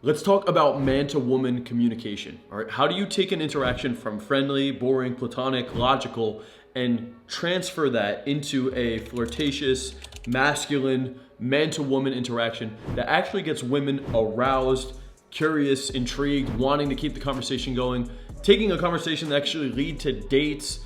Let's talk about man-to-woman communication. All right, how do you take an interaction from friendly, boring, platonic, logical, and transfer that into a flirtatious, masculine, man-to-woman interaction that actually gets women aroused, curious, intrigued, wanting to keep the conversation going, taking a conversation that actually lead to dates,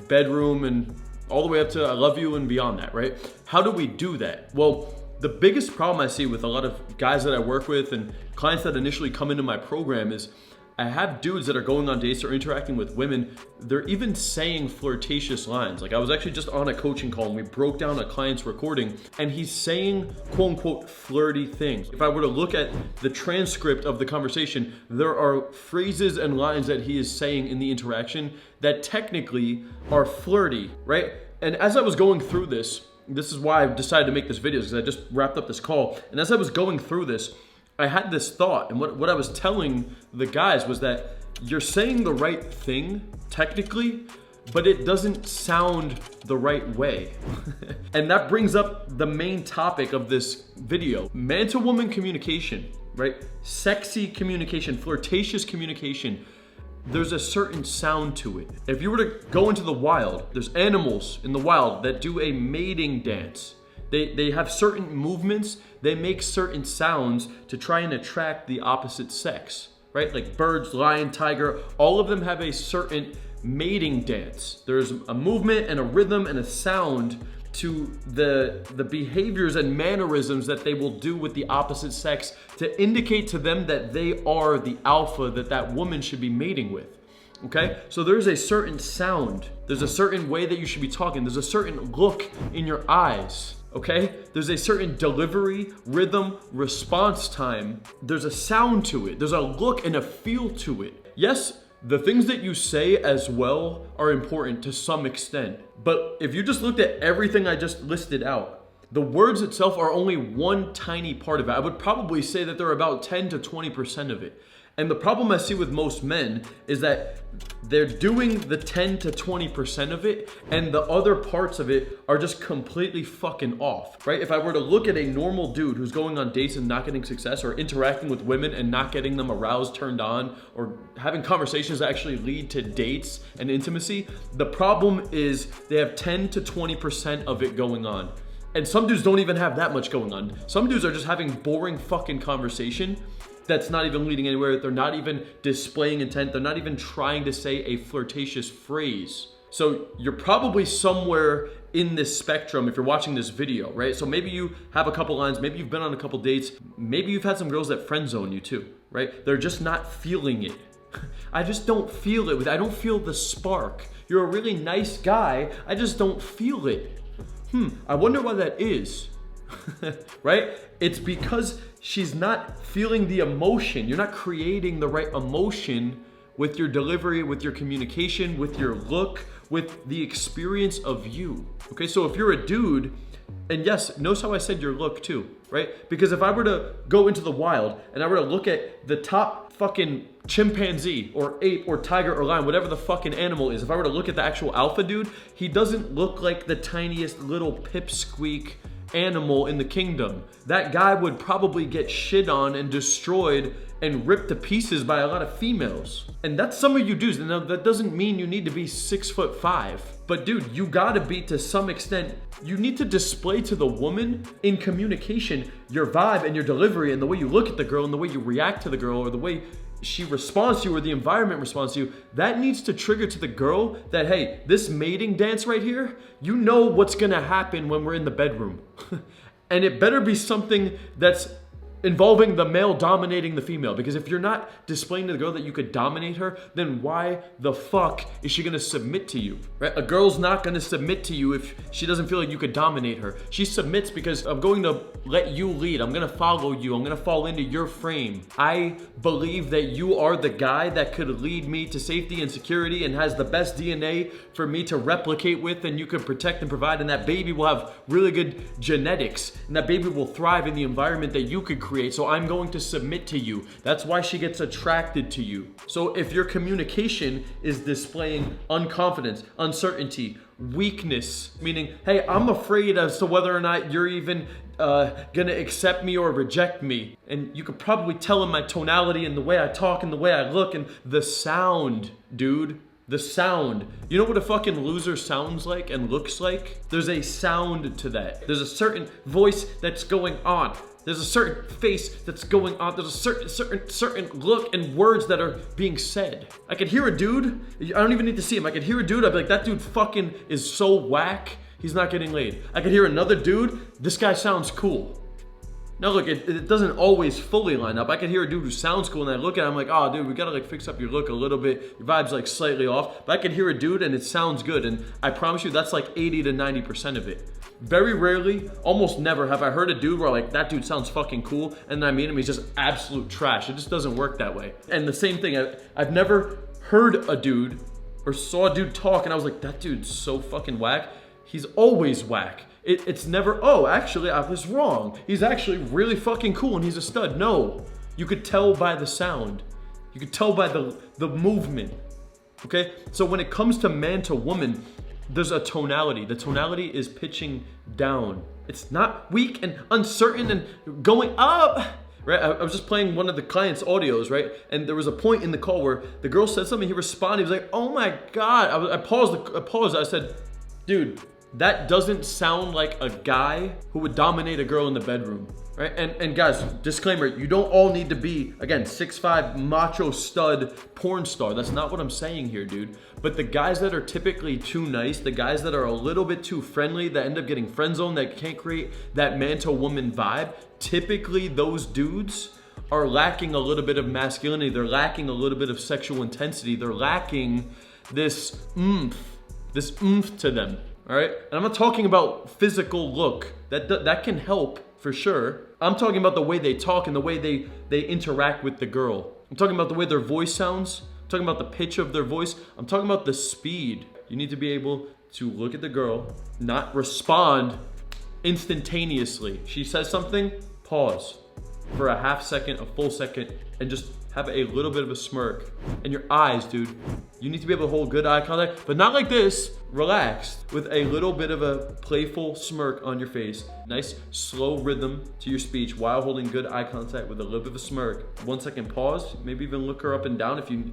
bedroom, and all the way up to I love you and beyond that, right? How do we do that? Well, the biggest problem I see with a lot of guys that I work with and clients that initially come into my program is I have dudes that are going on dates or interacting with women. They're even saying flirtatious lines. Like I was actually just on a coaching call and we broke down a client's recording and he's saying quote unquote flirty things. If I were to look at the transcript of the conversation, there are phrases and lines that he is saying in the interaction that technically are flirty, right? And as I was going through this is why I decided to make this video, because I just wrapped up this call. And as I was going through this, I had this thought. And what I was telling the guys was that you're saying the right thing, technically, but it doesn't sound the right way. And that brings up the main topic of this video. Man-to-woman communication, right? Sexy communication, flirtatious communication. There's a certain sound to it. If you were to go into the wild, there's animals in the wild that do a mating dance. They have certain movements, they make certain sounds to try and attract the opposite sex, right? Like birds, lion, tiger, all of them have a certain mating dance. There's a movement and a rhythm and a sound to the behaviors and mannerisms that they will do with the opposite sex to indicate to them that they are the alpha that woman should be mating with. Okay? So there's a certain sound. There's a certain way that you should be talking. There's a certain look in your eyes. Okay? There's a certain delivery, rhythm, response time. There's a sound to it. There's a look and a feel to it. Yes, the things that you say as well are important to some extent. But if you just looked at everything I just listed out, the words itself are only one tiny part of it. I would probably say that they're about 10 to 20% of it. And the problem I see with most men is that they're doing the 10 to 20% of it and the other parts of it are just completely fucking off, right? If I were to look at a normal dude who's going on dates and not getting success, or interacting with women and not getting them aroused, turned on, or having conversations that actually lead to dates and intimacy, the problem is they have 10 to 20% of it going on. And some dudes don't even have that much going on. Some dudes are just having boring fucking conversation that's not even leading anywhere. They're not even displaying intent. They're not even trying to say a flirtatious phrase. So you're probably somewhere in this spectrum if you're watching this video, right? So maybe you have a couple lines, maybe you've been on a couple dates, maybe you've had some girls that friend zone you too, right? They're just not feeling it. I just don't feel it. I don't feel the spark. You're a really nice guy. I just don't feel it. I wonder why that is. Right? It's because she's not feeling the emotion. You're not creating the right emotion with your delivery, with your communication, with your look, with the experience of you. Okay, so if you're a dude, and yes, notice how I said your look too, right? Because if I were to go into the wild and I were to look at the top fucking chimpanzee or ape or tiger or lion, whatever the fucking animal is, if I were to look at the actual alpha dude, he doesn't look like the tiniest little pipsqueak animal in the kingdom. That guy would probably get shit on and destroyed and ripped to pieces by a lot of females. And that's some of you dudes. Now that doesn't mean you need to be 6'5", but dude, you gotta be, to some extent, you need to display to the woman in communication your vibe and your delivery and the way you look at the girl and the way you react to the girl or the way she responds to you or the environment responds to you. That needs to trigger to the girl that, hey, this mating dance right here, you know what's gonna happen when we're in the bedroom. And it better be something that's involving the male dominating the female, because if you're not displaying to the girl that you could dominate her, then why the fuck is she gonna submit to you, right? A girl's not gonna submit to you if she doesn't feel like you could dominate her. She submits because I'm going to let you lead. I'm gonna follow you. I'm gonna fall into your frame. I believe that you are the guy that could lead me to safety and security and has the best DNA for me to replicate with, and you can protect and provide, and that baby will have really good genetics, and that baby will thrive in the environment that you could create. So I'm going to submit to you. That's why she gets attracted to you. So if your communication is displaying unconfidence, uncertainty, weakness, meaning, hey, I'm afraid as to whether or not you're even gonna accept me or reject me. And you could probably tell in my tonality and the way I talk and the way I look and the sound, dude. The sound. You know what a fucking loser sounds like and looks like? There's a sound to that. There's a certain voice that's going on. There's a certain face that's going on. There's a certain look and words that are being said. I could hear a dude. I don't even need to see him. I could hear a dude. I'd be like, that dude fucking is so whack. He's not getting laid. I could hear another dude. This guy sounds cool. Now look, it doesn't always fully line up. I can hear a dude who sounds cool and I look at him like, oh dude, we gotta like fix up your look a little bit. Your vibe's like slightly off. But I can hear a dude and it sounds good. And I promise you that's like 80 to 90% of it. Very rarely, almost never have I heard a dude where like, that dude sounds fucking cool. And then I meet him, he's just absolute trash. It just doesn't work that way. And the same thing, I've never heard a dude or saw a dude talk and I was like, that dude's so fucking whack. He's always whack. It's never, oh, actually, I was wrong. He's actually really fucking cool and he's a stud. No, you could tell by the sound. You could tell by the movement, okay? So when it comes to man to woman, there's a tonality. The tonality is pitching down. It's not weak and uncertain and going up, right? I was just playing one of the client's audios, right? And there was a point in the call where the girl said something, he responded, he was like, oh my God. I paused, I said, dude, that doesn't sound like a guy who would dominate a girl in the bedroom, right? And guys, disclaimer, you don't all need to be, again, 6'5", macho stud porn star. That's not what I'm saying here, dude. But the guys that are typically too nice, the guys that are a little bit too friendly, that end up getting friend zoned, that can't create that man to woman vibe, typically those dudes are lacking a little bit of masculinity. They're lacking a little bit of sexual intensity. They're lacking this oomph to them. All right, and I'm not talking about physical look. That can help for sure. I'm talking about the way they talk and the way they interact with the girl. I'm talking about the way their voice sounds. I'm talking about the pitch of their voice. I'm talking about the speed. You need to be able to look at the girl, not respond instantaneously. She says something, pause for a half second, a full second, and just have a little bit of a smirk. And your eyes, dude, you need to be able to hold good eye contact, but not like this, relaxed, with a little bit of a playful smirk on your face. Nice slow rhythm to your speech while holding good eye contact with a little bit of a smirk. 1 second pause, maybe even look her up and down if you,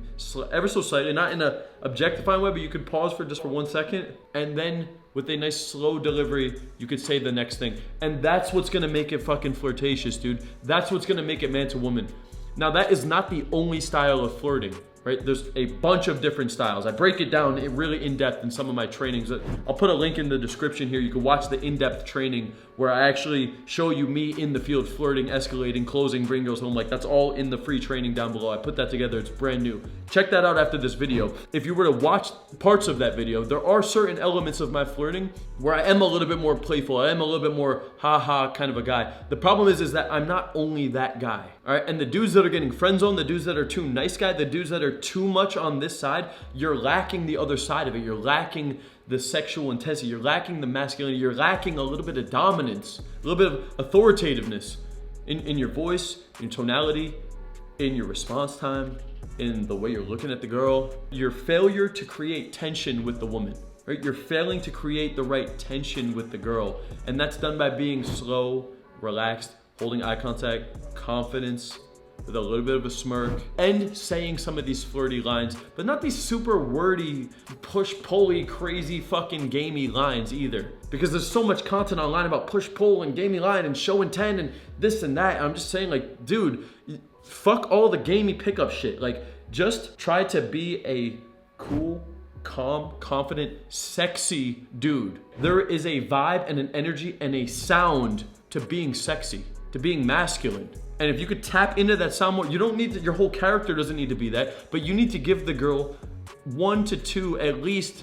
ever so slightly, not in a objectifying way, but you could pause for just 1 second. And then with a nice slow delivery, you could say the next thing. And that's what's gonna make it fucking flirtatious, dude. That's what's gonna make it man to woman. Now that is not the only style of flirting, right? There's a bunch of different styles. I break it down really in depth in some of my trainings. I'll put a link in the description here. You can watch the in-depth training where I actually show you me in the field flirting, escalating, closing, bring girls home. Like that's all in the free training down below. I put that together, it's brand new. Check that out after this video. If you were to watch parts of that video, there are certain elements of my flirting where I am a little bit more playful. I am a little bit more ha-ha kind of a guy. The problem is that I'm not only that guy, all right? And the dudes that are getting friend zoned, the dudes that are too nice guy, the dudes that are too much on this side, you're lacking the other side of it. You're lacking the sexual intensity, you're lacking the masculinity, you're lacking a little bit of dominance, a little bit of authoritativeness in your voice, in tonality, in your response time, in the way you're looking at the girl. Your failure to create tension with the woman, right? You're failing to create the right tension with the girl. And that's done by being slow, relaxed, holding eye contact, confidence, with a little bit of a smirk, and saying some of these flirty lines, but not these super wordy, push-pulley, crazy fucking gamey lines either. Because there's so much content online about push-pull and gamey line and show and tell and this and that. And I'm just saying like, dude, fuck all the gamey pickup shit. Like, just try to be a cool, calm, confident, sexy dude. There is a vibe and an energy and a sound to being sexy, to being masculine. And if you could tap into that sound more, you don't need to, your whole character doesn't need to be that, but you need to give the girl 1 to 2, at least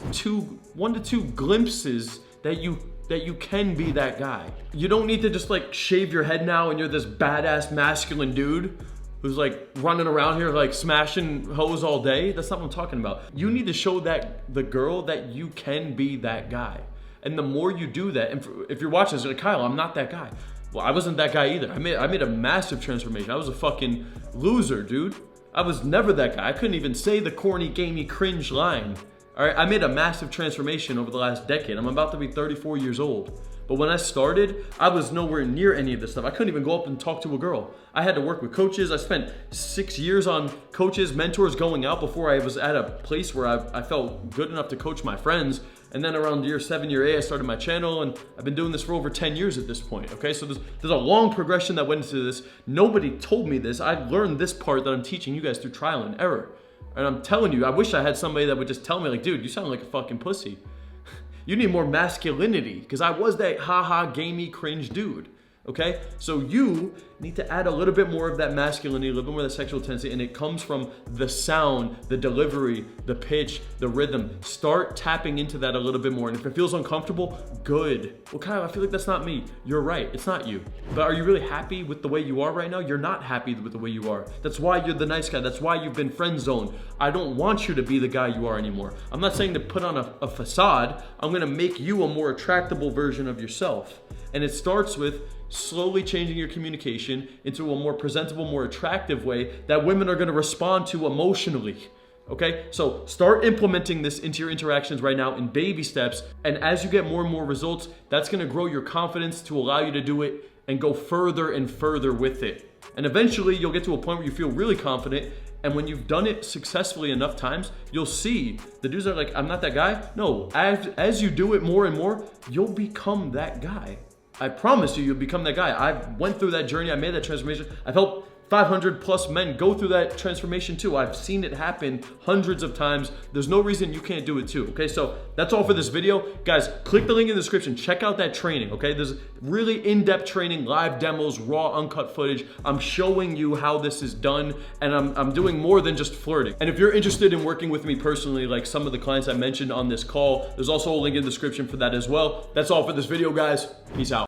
1 to 2 glimpses that you can be that guy. You don't need to just like shave your head now and you're this badass masculine dude who's like running around here like smashing hoes all day. That's not what I'm talking about. You need to show that the girl that you can be that guy. And the more you do that, and if you're watching this, you're like, Kyle, I'm not that guy. Well, I wasn't that guy either. I made a massive transformation. I was a fucking loser, dude. I was never that guy. I couldn't even say the corny, gamey, cringe line. All right, I made a massive transformation over the last decade. I'm about to be 34 years old. But when I started, I was nowhere near any of this stuff. I couldn't even go up and talk to a girl. I had to work with coaches. I spent 6 years on coaches, mentors, going out before I was at a place where I felt good enough to coach my friends. And then around year 7, year 8, I started my channel, and I've been doing this for over 10 years at this point, okay? So there's a long progression that went into this. Nobody told me this. I learned this part that I'm teaching you guys through trial and error. And I'm telling you, I wish I had somebody that would just tell me, like, dude, you sound like a fucking pussy. You need more masculinity, because I was that haha, gamey, cringe dude. Okay, so you need to add a little bit more of that masculinity, a little bit more of that sexual tendency, and it comes from the sound, the delivery, the pitch, the rhythm. Start tapping into that a little bit more, and if it feels uncomfortable, good. Well, Kyle, I feel like that's not me. You're right, it's not you. But are you really happy with the way you are right now? You're not happy with the way you are. That's why you're the nice guy. That's why you've been friend zoned. I don't want you to be the guy you are anymore. I'm not saying to put on a facade. I'm gonna make you a more attractable version of yourself. And it starts with slowly changing your communication into a more presentable, more attractive way that women are gonna respond to emotionally. Okay, so start implementing this into your interactions right now in baby steps. And as you get more and more results, that's gonna grow your confidence to allow you to do it and go further and further with it. And eventually you'll get to a point where you feel really confident. And when you've done it successfully enough times, you'll see the dudes are like, I'm not that guy. No, as you do it more and more, you'll become that guy. I promise you, you'll become that guy. I went through that journey. I made that transformation. I've helped 500 plus men go through that transformation too. I've seen it happen hundreds of times. There's no reason you can't do it too, okay? So that's all for this video. Guys, click the link in the description. Check out that training, okay? There's really in-depth training, live demos, raw, uncut footage. I'm showing you how this is done, and I'm doing more than just flirting. And if you're interested in working with me personally, like some of the clients I mentioned on this call, there's also a link in the description for that as well. That's all for this video, guys. Peace out.